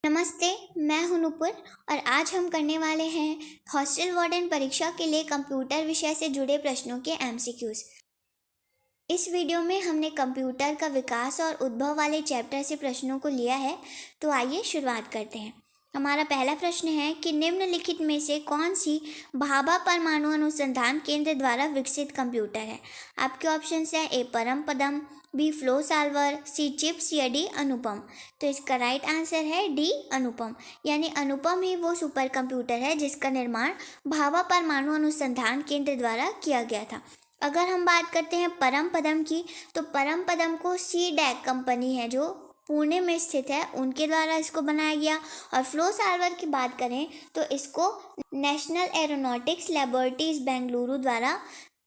नमस्ते, मैं हूं नुपुर और आज हम करने वाले हैं हॉस्टल वार्डन परीक्षा के लिए कंप्यूटर विषय से जुड़े प्रश्नों के एमसीक्यूज। इस वीडियो में हमने कंप्यूटर का विकास और उद्भव वाले चैप्टर से प्रश्नों को लिया है, तो आइए शुरुआत करते हैं। हमारा पहला प्रश्न है कि निम्नलिखित में से कौन सी भाभा परमाणु अनुसंधान केंद्र द्वारा विकसित कंप्यूटर है। आपके ऑप्शंस हैं ए परमपदम, बी फ्लो सॉल्वर, सी चिप्स या डी अनुपम। तो इसका राइट आंसर है डी अनुपम, यानी अनुपम ही वो सुपर कंप्यूटर है जिसका निर्माण भाभा परमाणु अनुसंधान केंद्र द्वारा किया गया था। अगर हम बात करते हैं परमपदम की, तो परमपदम को सी डैक कंपनी है जो पुणे में स्थित है, उनके द्वारा इसको बनाया गया। और फ्लो सॉल्वर की बात करें तो इसको नेशनल एरोनॉटिक्स लैबोरेटरीज बेंगलुरु द्वारा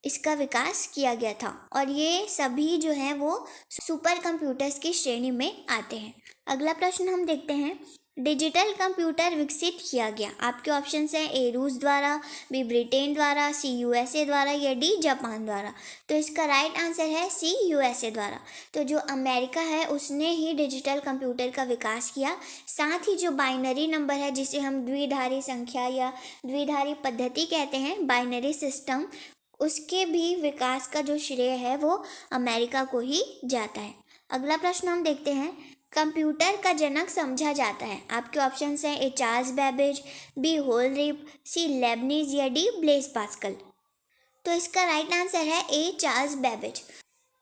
इसका विकास किया गया था। और ये सभी जो हैं वो सुपर कंप्यूटर्स की श्रेणी में आते हैं। अगला प्रश्न हम देखते हैं, डिजिटल कंप्यूटर विकसित किया गया। आपके ऑप्शंस हैं ए रूस द्वारा, बी ब्रिटेन द्वारा, सी यूएसए द्वारा या डी जापान द्वारा। तो इसका राइट आंसर है सी यूएसए द्वारा। तो जो अमेरिका है उसने ही डिजिटल कंप्यूटर का विकास किया। साथ ही जो बाइनरी नंबर है, जिसे हम द्विधारी संख्या या द्विधारी पद्धति कहते हैं, बाइनरी सिस्टम, उसके भी विकास का जो श्रेय है वो अमेरिका को ही जाता है। अगला प्रश्न हम देखते हैं, कंप्यूटर का जनक समझा जाता है। आपके ऑप्शंस हैं A Charles Babbage, B Hollerith, C Leibniz या डी ब्लेस पास्कल। तो इसका राइट आंसर है ए चार्ल्स बेबेज।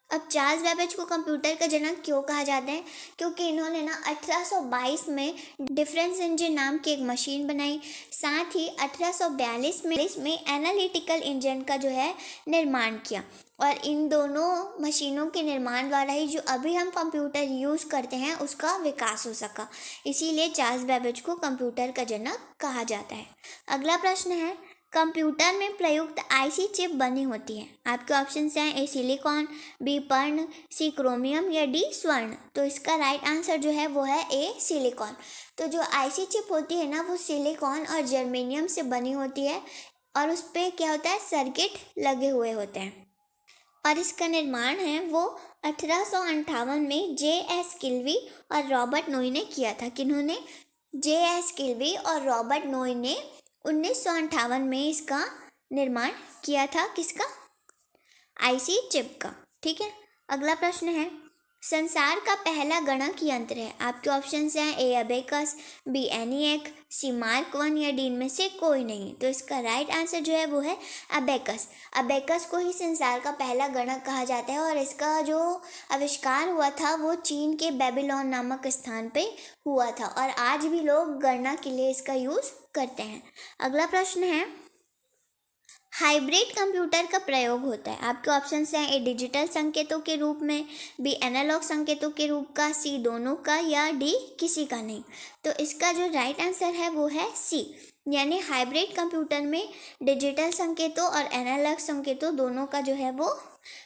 अब चार्ल्स बेबेज को कंप्यूटर का जनक क्यों कहा जाता है? क्योंकि इन्होंने 1822 में डिफरेंस इंजन नाम की एक मशीन बनाई। साथ ही 1842 में एनालिटिकल इंजन का जो है निर्माण किया। और इन दोनों मशीनों के निर्माण द्वारा ही जो अभी हम कंप्यूटर यूज़ करते हैं उसका विकास हो सका। इसीलिए चार्ल्स बेबेज को कंप्यूटर का जनक कहा जाता है। अगला प्रश्न है, कंप्यूटर में प्रयुक्त आईसी चिप बनी होती है। आपके ऑप्शंस हैं ए सिलिकॉन, बी पर्ण, सी क्रोमियम या डी स्वर्ण। तो इसका राइट आंसर जो है वो है ए सिलिकॉन। तो जो आईसी चिप होती है ना, वो सिलिकॉन और जर्मेनियम से बनी होती है और उस पर क्या होता है, सर्किट लगे हुए होते हैं। और इसका निर्माण है वो 1858 में जे.एस. किल्वी और रॉबर्ट नोई ने किया था। किन्होंने? जे.एस. किल्वी और रॉबर्ट नोई ने 1958 में इसका निर्माण किया था। किसका? आईसी चिप का। ठीक है। अगला प्रश्न है, संसार का पहला गणक यंत्र है। आपके ऑप्शंस हैं A abacus, B ENIAC, C Mark 1 या डी में से कोई नहीं। तो इसका राइट आंसर जो है वो है अबेकस। अबेकस को ही संसार का पहला गणक कहा जाता है और इसका जो आविष्कार हुआ था वो चीन के बेबीलोन नामक स्थान पे हुआ था और आज भी लोग गणना के लिए इसका यूज़ करते हैं। अगला प्रश्न है, हाइब्रिड कंप्यूटर का प्रयोग होता है। आपके ऑप्शंस हैं ए डिजिटल संकेतों के रूप में, बी एनालॉग संकेतों के रूप का, सी दोनों का या डी किसी का नहीं। तो इसका जो राइट आंसर है वो है सी, यानी हाइब्रिड कंप्यूटर में डिजिटल संकेतों और एनालॉग संकेतों दोनों का जो है वो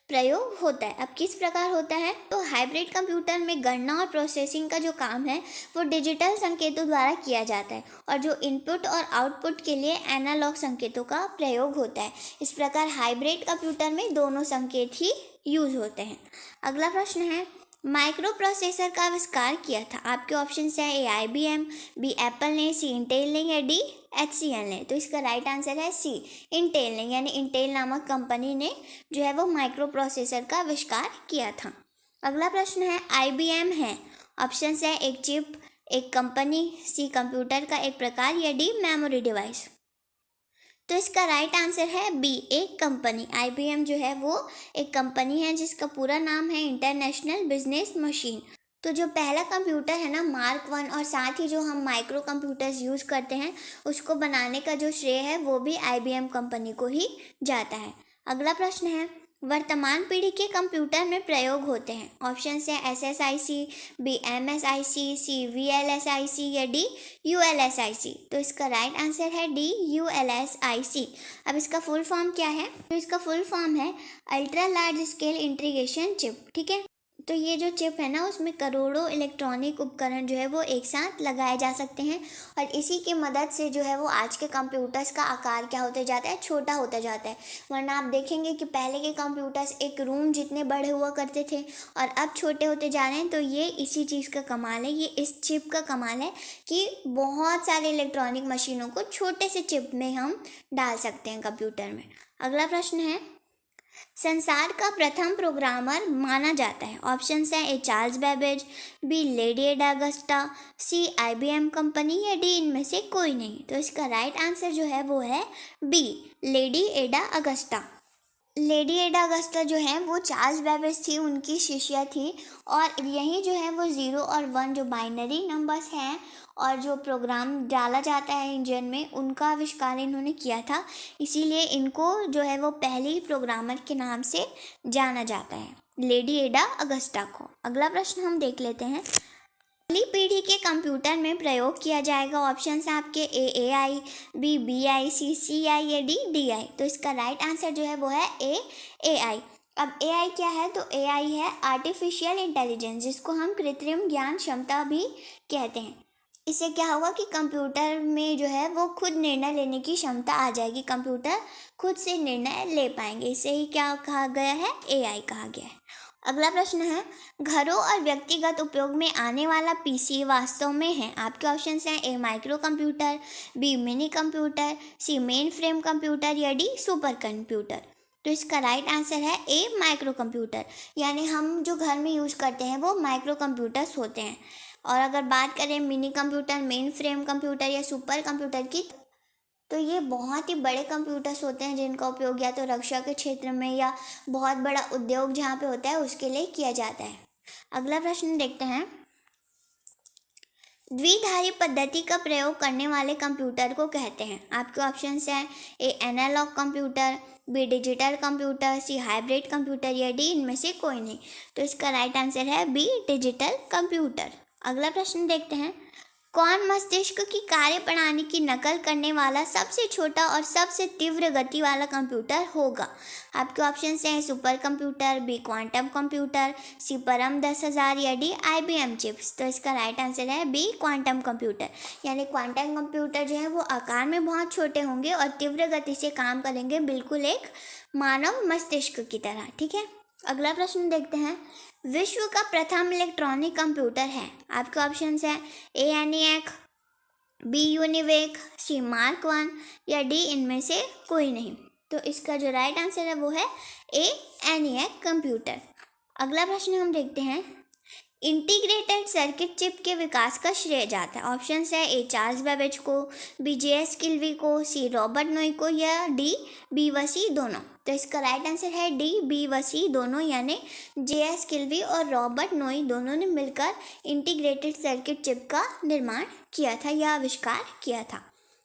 प्रयोग होता है। अब किस प्रकार होता है? तो हाइब्रिड कंप्यूटर में गणना और प्रोसेसिंग का जो काम है वो डिजिटल संकेतों द्वारा किया जाता है और जो इनपुट और आउटपुट के लिए एनालॉग संकेतों का प्रयोग होता है। इस प्रकार हाइब्रिड कंप्यूटर में दोनों संकेत ही यूज होते हैं। अगला प्रश्न है, माइक्रो प्रोसेसर का आविष्कार किया था। आपके ऑप्शन हैं ए IBM, बी एप्पल ने, सी इंटेल ने या डी HCL ने। तो इसका राइट आंसर है सी इंटेल ने, यानी इंटेल नामक कंपनी ने जो है वो माइक्रो प्रोसेसर का आविष्कार किया था। अगला प्रश्न है, IBM है। ऑप्शन है एक चिप, एक कंपनी, सी कंप्यूटर का एक प्रकार या डी मेमोरी डिवाइस। तो इसका राइट आंसर है बी एक कंपनी। IBM जो है वो एक कंपनी है जिसका पूरा नाम है इंटरनेशनल बिजनेस मशीन। तो जो पहला कंप्यूटर है ना मार्क 1 और साथ ही जो हम माइक्रो कंप्यूटर्स यूज़ करते हैं उसको बनाने का जो श्रेय है वो भी IBM कंपनी को ही जाता है। अगला प्रश्न है, वर्तमान पीढ़ी के कंप्यूटर में प्रयोग होते हैं। ऑप्शन है SSIC, बी MSIC, सी VLSIC या डी ULSIC। तो इसका राइट आंसर है डी ULSIC। अब इसका फुल फॉर्म क्या है? तो इसका फुल फॉर्म है ultra large scale integration chip. ठीक है। तो ये जो चिप है ना, उसमें करोड़ों इलेक्ट्रॉनिक उपकरण जो है वो एक साथ लगाए जा सकते हैं, और इसी की मदद से जो है वो आज के कंप्यूटर्स का आकार क्या होते जाता है, छोटा होता जाता है। वरना आप देखेंगे कि पहले के कंप्यूटर्स एक रूम जितने बड़े हुआ करते थे और अब छोटे होते जा रहे हैं। तो ये इसी चीज़ का कमाल है, ये इस चिप का कमाल है कि बहुत सारे इलेक्ट्रॉनिक मशीनों को छोटे से चिप में हम डाल सकते हैं कंप्यूटर में। अगला प्रश्न है, संसार का प्रथम प्रोग्रामर माना जाता है। ऑप्शंस हैं A Charles Babbage, B Lady Ada Augusta, C IBM company, या डी इनमें से कोई नहीं। तो इसका राइट आंसर जो है वो है B, Lady Ada Agusta. Lady Ada Agusta जो है वो चार्ल्स बेबेज थी, उनकी शिष्या थी, और यही जो है वो 0 और 1 जो बाइनरी नंबर्स हैं और जो प्रोग्राम डाला जाता है इंजन में, उनका आविष्कार इन्होंने किया था। इसीलिए इनको जो है वो पहली प्रोग्रामर के नाम से जाना जाता है, लेडी एडा अगस्टा को। अगला प्रश्न हम देख लेते हैं, अगली पीढ़ी के कंप्यूटर में प्रयोग किया जाएगा। ऑप्शन है आपके ए AI, बी BI, सी CI, या डी DI। तो इसका राइट आंसर जो है वो है ए AI। अब AI क्या है, तो AI है आर्टिफिशियल इंटेलिजेंस, जिसको हम कृत्रिम ज्ञान क्षमता भी कहते हैं। इससे क्या होगा कि कंप्यूटर में जो है वो खुद निर्णय लेने की क्षमता आ जाएगी, कंप्यूटर खुद से निर्णय ले पाएंगे। इसे ही क्या कहा गया है, AI कहा गया है। अगला प्रश्न है, घरों और व्यक्तिगत उपयोग में आने वाला PC वास्तव में है। आपके ऑप्शंस हैं A micro computer, B mini computer, C mainframe computer, या डी सुपर कंप्यूटर। तो इसका राइट आंसर है ए माइक्रो कंप्यूटर, यानी हम जो घर में यूज़ करते हैं वो माइक्रो कंप्यूटर्स होते हैं। और अगर बात करें mini computer, main frame computer या सुपर कंप्यूटर की, तो ये बहुत ही बड़े कंप्यूटर्स होते हैं जिनका उपयोग या तो रक्षा के क्षेत्र में या बहुत बड़ा उद्योग जहाँ पे होता है उसके लिए किया जाता है। अगला प्रश्न देखते हैं, द्विधारी पद्धति का प्रयोग करने वाले कंप्यूटर को कहते हैं। आपके ऑप्शंस हैं A analog computer, B digital computer, C hybrid computer, या डी इनमें से कोई नहीं। तो इसका राइट आंसर है बी डिजिटल कंप्यूटर। अगला प्रश्न देखते हैं, कौन मस्तिष्क की कार्य प्रणाली की नकल करने वाला सबसे छोटा और सबसे तीव्र गति वाला कंप्यूटर होगा। आपके ऑप्शन हैं super computer, B quantum computer, C Param 10,000, या डी IBM चिप्स। तो इसका राइट आंसर है बी क्वांटम कंप्यूटर, यानी क्वांटम कंप्यूटर जो है वो आकार में बहुत छोटे होंगे और तीव्र गति से काम करेंगे, बिल्कुल एक मानव मस्तिष्क की तरह। ठीक है, अगला प्रश्न देखते हैं, विश्व का प्रथम इलेक्ट्रॉनिक कंप्यूटर है। आपके ऑप्शंस हैं A ENIAC, B UNIVAC, C Mark 1, या डी इनमें से कोई नहीं। तो इसका जो राइट आंसर है वो है ए ENIAC कंप्यूटर। अगला प्रश्न हम देखते हैं, इंटीग्रेटेड सर्किट चिप के विकास का श्रेय जाता है। ऑप्शंस है ए चार्ल्स बेबेज को, बी JS किल्वी को, सी रॉबर्ट नोई को, या डी बी व सी दोनों। तो इसका राइट आंसर है डी बी व सी दोनों, यानी JS किल्वी और रॉबर्ट नोई दोनों ने मिलकर इंटीग्रेटेड सर्किट चिप का निर्माण किया था या आविष्कार किया था।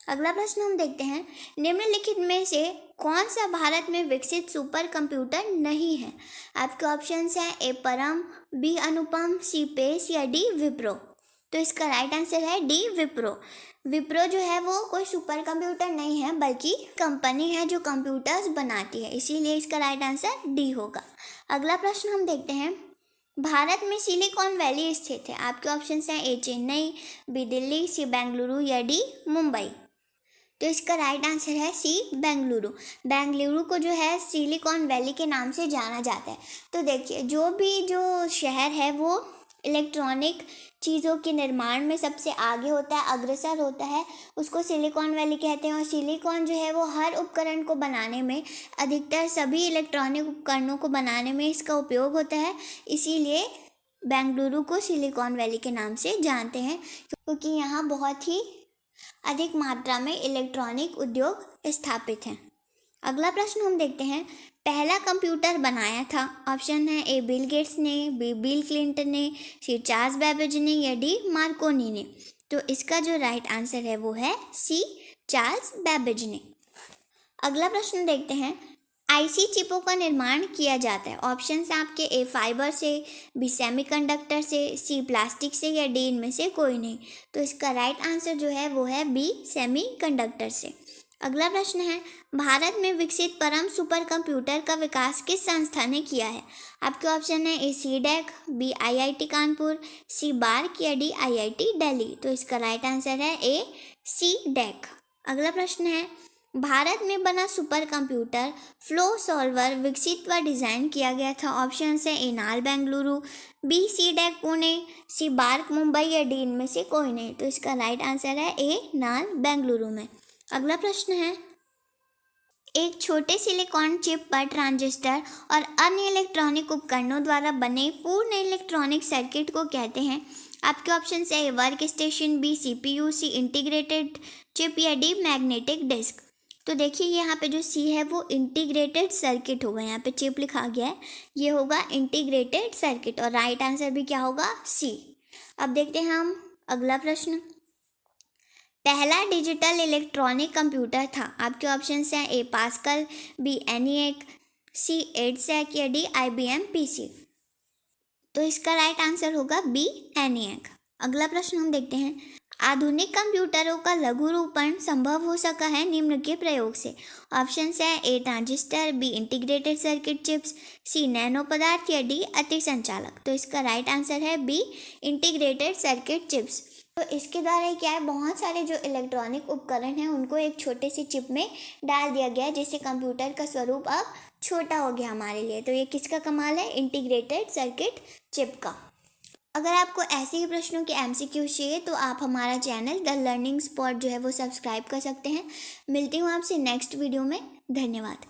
अगला प्रश्न हम देखते हैं, निम्नलिखित में से कौन सा भारत में विकसित सुपर कंप्यूटर नहीं है। आपके ऑप्शंस हैं ए परम, बी अनुपम, सी पेस, या डी विप्रो। तो इसका राइट आंसर है डी विप्रो। विप्रो जो है वो कोई सुपर कंप्यूटर नहीं है, बल्कि कंपनी है जो कंप्यूटर्स बनाती है, इसीलिए इसका राइट आंसर डी होगा। अगला प्रश्न हम देखते हैं, भारत में सिलिकॉन वैली स्थित है। आपके ऑप्शंस हैं ए चेन्नई, बी दिल्ली, सी बेंगलुरु, या डी मुंबई। तो इसका राइट आंसर है सी बेंगलुरु। बेंगलुरु को जो है सिलिकॉन वैली के नाम से जाना जाता है। तो देखिए, जो शहर है वो इलेक्ट्रॉनिक चीज़ों के निर्माण में सबसे आगे होता है, अग्रसर होता है, उसको सिलिकॉन वैली कहते हैं। और सिलिकॉन जो है वो हर उपकरण को बनाने में, अधिकतर सभी इलेक्ट्रॉनिक उपकरणों को बनाने में इसका उपयोग होता है। इसीलिए बेंगलुरु को सिलिकॉन वैली के नाम से जानते हैं, क्योंकि यहाँ बहुत ही अधिक मात्रा में इलेक्ट्रॉनिक उद्योग स्थापित हैं। अगला प्रश्न हम देखते हैं, पहला कंप्यूटर बनाया था। ऑप्शन है ए बिल गेट्स ने, बी बिल क्लिंटन ने, सी चार्ल्स बेबेज ने, या डी मार्कोनी ने। तो इसका जो राइट आंसर है वो है सी चार्ल्स बेबेज ने। अगला प्रश्न देखते हैं, IC चिपों का निर्माण किया जाता है। ऑप्शन आपके ए फाइबर से, बी सेमीकंडक्टर से, सी प्लास्टिक से, या डी इनमें से कोई नहीं। तो इसका राइट आंसर जो है वो है बी सेमीकंडक्टर से। अगला प्रश्न है, भारत में विकसित परम सुपर कंप्यूटर का विकास किस संस्था ने किया है? आपके ऑप्शन है ए CDEC, बी IIT कानपुर, सी बार्क या डी IIT दिल्ली। तो इसका राइट आंसर है ए CDEC। अगला प्रश्न है, भारत में बना सुपर कंप्यूटर फ्लो सॉल्वर विकसित व डिज़ाइन किया गया था। ऑप्शन है ए नाल बेंगलुरु, बी CDEC पुणे, सी बार्क मुंबई या डी इनमें से कोई नहीं। तो इसका राइट आंसर है ए नाल बेंगलुरु में। अगला प्रश्न है, एक छोटे सिलिकॉन चिप पर ट्रांजिस्टर और अन्य इलेक्ट्रॉनिक उपकरणों द्वारा बने पूर्ण इलेक्ट्रॉनिक सर्किट को कहते हैं। आपके ऑप्शन है work station, B CPU, C integrated chip या डी मैग्नेटिक डिस्क। तो देखिए यहाँ पे जो सी है वो इंटीग्रेटेड सर्किट होगा, यहाँ पे चिप लिखा गया है, ये होगा इंटीग्रेटेड सर्किट और राइट आंसर भी क्या होगा? सी। अब देखते हैं हम अगला प्रश्न, पहला डिजिटल इलेक्ट्रॉनिक कंप्यूटर था। आपके ऑप्शन हैं ए पास्कल, बी ENIAC, सी 8SEC या डी IBM PC। तो इसका राइट आंसर होगा बी ENIAC। अगला प्रश्न हम देखते हैं, आधुनिक कंप्यूटरों का लघु रूपण संभव हो सका है निम्न के प्रयोग से। ऑप्शन है A transistor, B integrated circuit chips, C nano पदार्थ या डी अति संचालक। तो इसका राइट आंसर है बी इंटीग्रेटेड सर्किट चिप्स। तो इसके द्वारा क्या है, बहुत सारे जो इलेक्ट्रॉनिक उपकरण हैं उनको एक छोटे से चिप में डाल दिया गया है, जिससे कंप्यूटर का स्वरूप अब छोटा हो गया हमारे लिए। तो ये किसका कमाल है? इंटीग्रेटेड सर्किट चिप का। अगर आपको ऐसे ही प्रश्नों के MCQ चाहिए तो आप हमारा चैनल द लर्निंग स्पॉट जो है वो सब्सक्राइब कर सकते हैं। मिलती हूँ आपसे नेक्स्ट वीडियो में। धन्यवाद।